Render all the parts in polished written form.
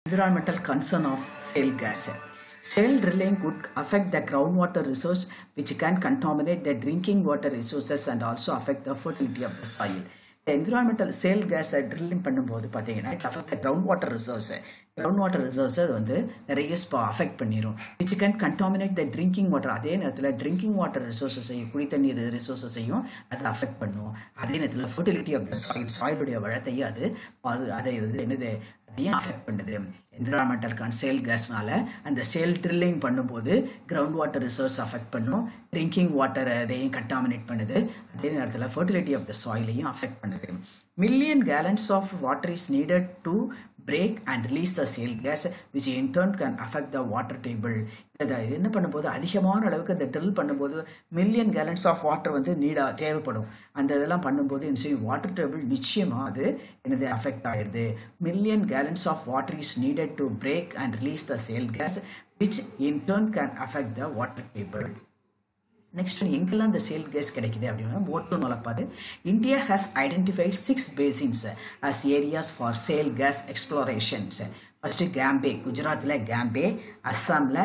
Environmental concern of shale gas. Shale drilling could affect the groundwater resource, which can contaminate the drinking water resources and also affect the fertility of the soil. The environmental shale gas drilling பண்ணும்போது பார்த்தீங்கன்னா it affect the groundwater resource. Groundwater resource வந்து நிறைய affect பண்ணிரும், which can contaminate the drinking water. அதே நேரத்தில் drinking water resources குடி தண்ணீர் resources-ஐயும் அது affect பண்ணும். அதே நேரத்தில் fertility of the soil, soil-உடைய வளத்தையும் அதை என்னது அதையும் அஃபெக்ட் பண்ணுது. என்விரான்மெண்டல் சேல் கேஸ்னால அந்த சேல் ட்ரில்லிங் பண்ணும்போது கிரவுண்ட் வாட்டர் ரிசோர்ஸ் அஃபெக்ட் பண்ணும், ட்ரிங்கிங் வாட்டர் அதையும் கண்டாமினேட் பண்ணுது. அதே நேரத்தில் ஃபர்டிலிட்டி ஆஃப் த சாயிலையும் அஃபெக்ட் பண்ணுது. Million gallons of water is needed to break and release the shale gas, which in turn can affect the water table. இது என்ன பண்ணும்போது அதிகமான அளவுக்கு இந்த ட்ரில் பண்ணும்போது மில்லியன் கேலன்ஸ் ஆஃப் வாட்டர் வந்து தேவைப்படும். அந்த இதெல்லாம் பண்ணும்போது வாட்டர் டேபிள் நிச்சயமாக அது என்னது அஃபெக்ட் ஆயிடுது. Million gallons of water is needed to break and release the shale gas, which in turn can affect the water table. Next, எங்கெல்லாம் இந்த சேல் கேஸ் கிடைக்குது அப்படின்னா ஓட்டு நோலப்பாடு. India has identified 6 basins as areas for shale gas explorations. First Cambay, குஜராத்தில் கேம்பே, அஸ்ஸாமில்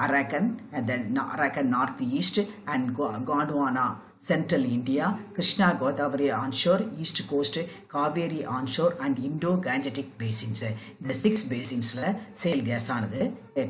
Arakan and then Arakan northeast and Gondwana central India, Krishna Godavari onshore, east coast, Kaveri onshore and Indo-Gangetic basins. இந்த 6 basins-ல shale gas ஆனது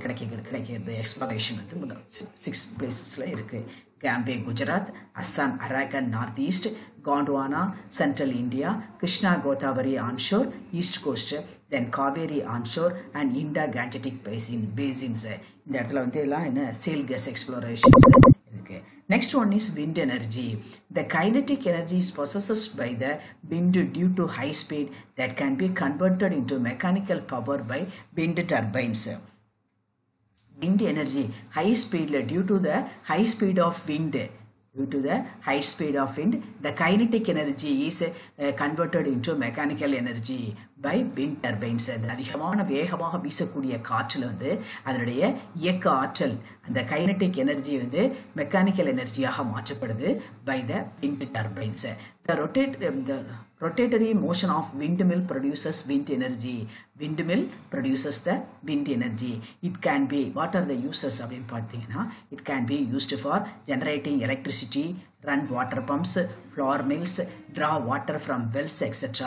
கிடைக்கிறது. Exploration வந்து 6 places-ல இருக்கு. Gambe, Gujarat, Assam, Arakan northeast, Gondwana central India, Krishna Godavari onshore, east coast, then Kaveri onshore and Indo-Gangetic basins. இந்த இடத்துல வந்து எல்லாம் என்ன shale gas explorations இருக்கு. Next one is wind energy. The kinetic energy is possessed by the wind due to high speed that can be converted into mechanical power by wind turbines. Wind energy, high speed due to the high speed of wind. Due to the high speed of wind, the kinetic energy is converted into mechanical energy by wind turbines. அதிகமான வேகமாக வீசக்கூடிய காற்றில் வந்து அதனுடைய இயக்க ஆற்றல் அந்த kinetic energy வந்து மெக்கானிக்கல் எனர்ஜியாக மாற்றப்படுது by the wind turbines. The rotatory motion of windmill produces wind energy. Windmill produces the wind energy. It can be, what are the uses அப்படின்னு பார்த்தீங்கன்னா, it can be used for generating electricity, run water pumps, flour mills, draw water from wells, etc.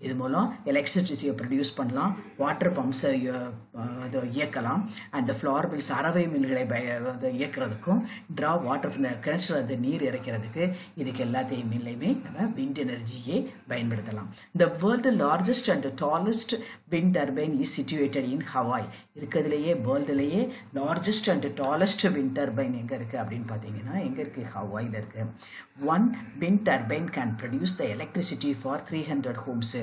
இது மூலம் எலக்ட்ரிசிட்டியை produce பண்ணலாம், water பம்ப்ஸை இயக்கலாம், அந்த floor mills அரவை மில்களை இயக்கிறதுக்கும், draw water இந்த கிணற்றில் அது நீர் இறைக்கிறதுக்கு, இதுக்கு எல்லாத்தையும் மில்லையுமே நம்ம விண்ட் எனர்ஜியை பயன்படுத்தலாம். The world largest and tallest wind turbine is situated in Hawaii. இருக்கிறதுலேயே வேர்ல்டுலேயே largest and tallest wind turbine எங்கே இருக்குது அப்படின்னு பார்த்தீங்கன்னா எங்கே இருக்குது, ஹவாயில் இருக்குது. One wind turbine can produce the electricity for 300 homes.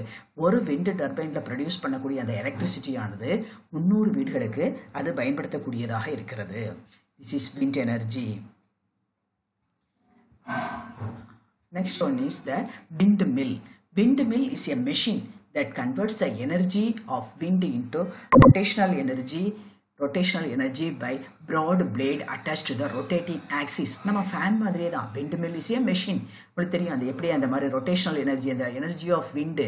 ஒரு விண்ட் டர்பைனில் ப்ரொடியூஸ் பண்ணக்கூடிய அந்த எலக்ட்ரிசிட்டி ஆனது 300 வீடுகளுக்கு அது பயன்படுத்தக்கூடியதாக இருக்கிறது. This is wind energy. Next one is the windmill. Windmill is a machine that converts the energy of wind into rotational energy by broad blade attached to the rotating axis. நம்ம fan மாதிரியே தான் windmill is a machine. உங்களுக்கு தெரியும் அந்த எப்படி அந்த மாதிரி rotational energy, அந்த energy of wind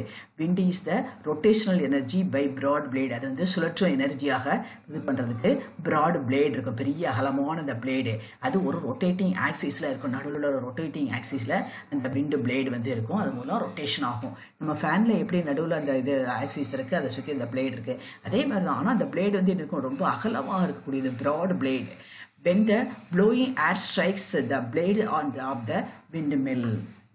is the rotational energy by broad blade. அது வந்து சுழற்றும் எனர்ஜியாக இது பண்ணுறதுக்கு broad blade இருக்கும், பெரிய அகலமான அந்த பிளேடு, அது ஒரு ரொட்டேட்டிங் ஆக்சிஸில் இருக்கும். நடுவில் ஒரு ரொட்டேட்டிங் ஆக்சிஸில் அந்த விண்டு பிளேடு வந்து இருக்கும், அது மூலம் ரொட்டேஷன் ஆகும். நம்ம ஃபேனில் எப்படி நடுவில் அந்த இது ஆக்சிஸ் இருக்குது, அதை சுற்றி அந்த பிளேடு இருக்குது, அதே மாதிரி தான். ஆனால் அந்த பிளேடு வந்து இருக்கும் ரொம்ப அகலமாக இருக்கக்கூடியது, broad blade. When the blowing air strikes the blade of the windmill,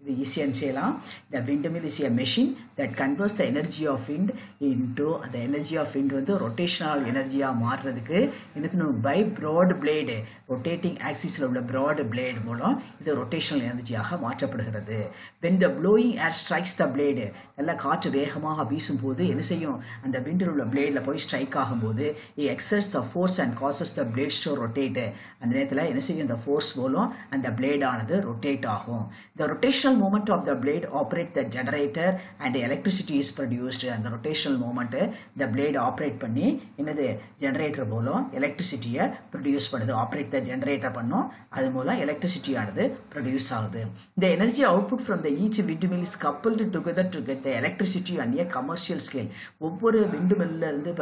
இது ஈஸியாக செய்யலாம். The windmill is a machine that converts the energy of wind into அந்த எனர்ஜி ஆஃப் wind வந்து ரொட்டேஷனல் எனர்ஜியாக மாறுறதுக்கு எனக்கு பை ப்ராட் பிளேடு, ரொட்டேட்டிங் ஆக்சிஸில் உள்ள broad blade மூலம் இது ரொட்டேஷனல் எனர்ஜியாக மாற்றப்படுகிறது. When the blowing air strikes the blade, நல்லா காற்று வேகமாக வீசும்போது என்ன செய்யும், அந்த விண்டில் உள்ள பிளேடில் போய் ஸ்ட்ரைக் ஆகும்போது it exerts the force and causes the blades to rotate. அந்த நேரத்தில் என்ன செய்யும், இந்த ஃபோர்ஸ் மூலம் அந்த பிளேடானது ரொட்டேட் ஆகும். The rotational movement of the blade operate the generator and electricity is produced and the rotational moment the blade operate பண்ணி என்னது generator மூலம் electricity produce பண்ணுது operate the generator பண்ணோம் அது மூலம் electricity ஆனது produce ஆகுது the energy output from the each windmill is coupled together to get the electricity on a commercial scale ஒவ்வொரு windmillல இருந்து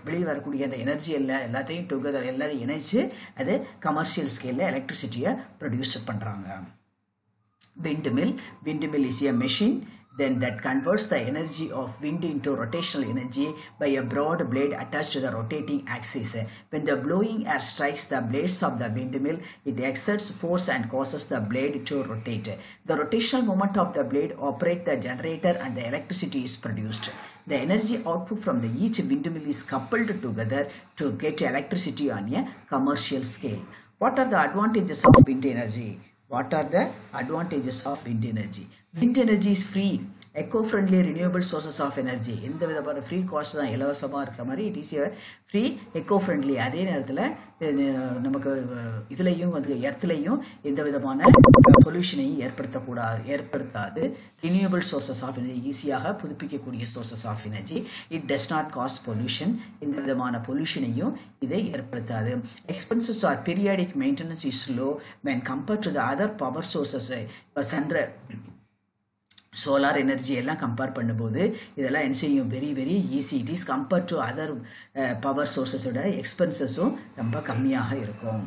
வெளிய வரக்கூடிய அந்த எனர்ஜி எல்லாத்தையும் together எல்லாத்தையும் இணைச்சு அது commercial scale electricity produce பண்றாங்க windmill is a machine then that converts the energy of wind into rotational energy by a broad blade attached to the rotating axis. When the blowing air strikes the blades of the windmill, it exerts force and causes the blade to rotate. The rotational moment of the blade operates the generator and the electricity is produced. The energy output from each windmill is coupled together to get electricity on a commercial scale. What are the advantages of wind energy? What are the advantages of wind energy? Wind energy is free, eco-friendly, renewable sources of energy. இந்த விதமான free cost தான் இலவசமாக இருக்கிற மாதிரி it is free echo-friendly. அதே நேரத்தில் நமக்கு இதுலேயும் வந்து எர்த்லேயும் எந்த விதமான பொல்யூஷனையும் ஏற்படுத்தாது. ரினியூவபிள் சோர்சஸ் ஆஃப் எனர்ஜி, ஈஸியாக புதுப்பிக்கக்கூடிய sources of energy. It does not cause pollution, இந்த விதமான பொல்யூஷனையும் இதை ஏற்படுத்தாது. Expenses or periodic maintenance is low when compared to the other power sources. Solar energy எல்லாம் கம்பேர் பண்ணும்போது இதெல்லாம் என்ன செய்யும், very very easy. It is compared to other power சோர்ஸஸோட எக்ஸ்பென்சஸும் ரொம்ப கம்மியாக இருக்கும்.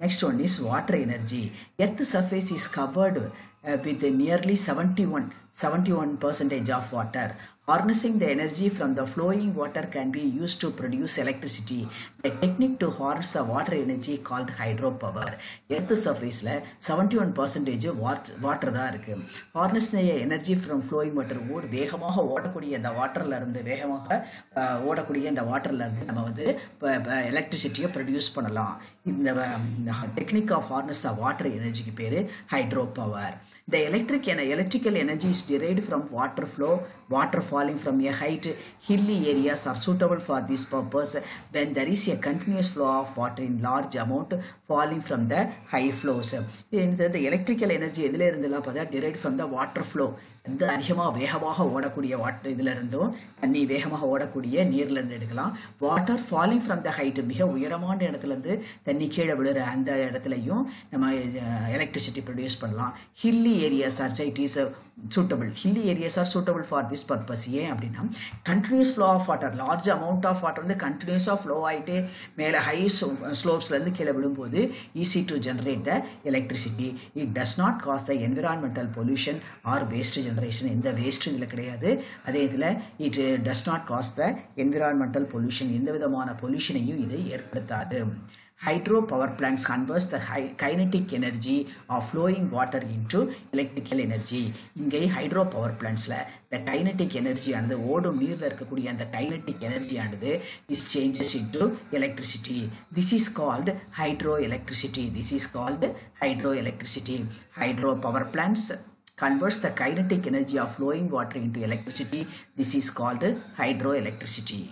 Next one is water energy. Earth surface is covered with nearly 71% of water. Harnessing the energy from the flowing water can be used to produce electricity. The technique to harness the water energy called hydropower. Earth surface 71% water தான் இருக்கு. Harness the energy from flowing water. வேகமாக ஓடக்கூடிய அந்த வாட்டர்ல இருந்து நம்ம வந்து எலக்ட்ரிசிட்டியை produce பண்ணலாம். இந்த technique of harness the water எனர்ஜிக்கு பேரு hydro power. The electrical energy is derived from water falling from a height. Hilly areas are suitable for this purpose when there is a continuous flow of water in large amount falling from the high flows. The electrical energy எதில இருந்தெல்லாம் பார்த்தா derived from the water flow. இந்த அதிகமாக வேகமாக ஓடக்கூடிய water இதில் இருந்தும் தண்ணி வேகமாக ஓடக்கூடிய நீர்லேருந்து எடுக்கலாம். Water falling from the height, மிக உயரமான இடத்துலேருந்து தண்ணி கீழே விழுற அந்த இடத்துலையும் நம்ம எலக்ட்ரிசிட்டி ப்ரொடியூஸ் பண்ணலாம். Hilly areas are suitable for this purpose. ஏன் அப்படின்னா continuous flow of water, large amount of water வந்து கண்டினியூஸாக ஃப்ளோ ஆகிட்டே மேலே ஹை ஸ்லோப்ஸ்லேருந்து கீழே விழும்போது easy to generate the electricity. It does not cause the environmental pollution or waste generation. எந்த வேஸ்ட்டும் இதில் கிடையாது. அதே இதில் it does not cause the environmental pollution, எந்த விதமான பொல்யூஷனையும் இதை ஏற்படுத்தாது. Hydro power plants converts the kinetic energy of flowing water into electrical energy. இங்கே ஹைட்ரோ பவர் பிளான்ட்ஸில் the kinetic energy ஆனது, ஓடும் நீரில் இருக்கக்கூடிய அந்த kinetic energy ஆனது is changes into electricity. This is called hydroelectricity. Hydro power plants converts the kinetic energy of flowing water into electricity. This is called hydroelectricity.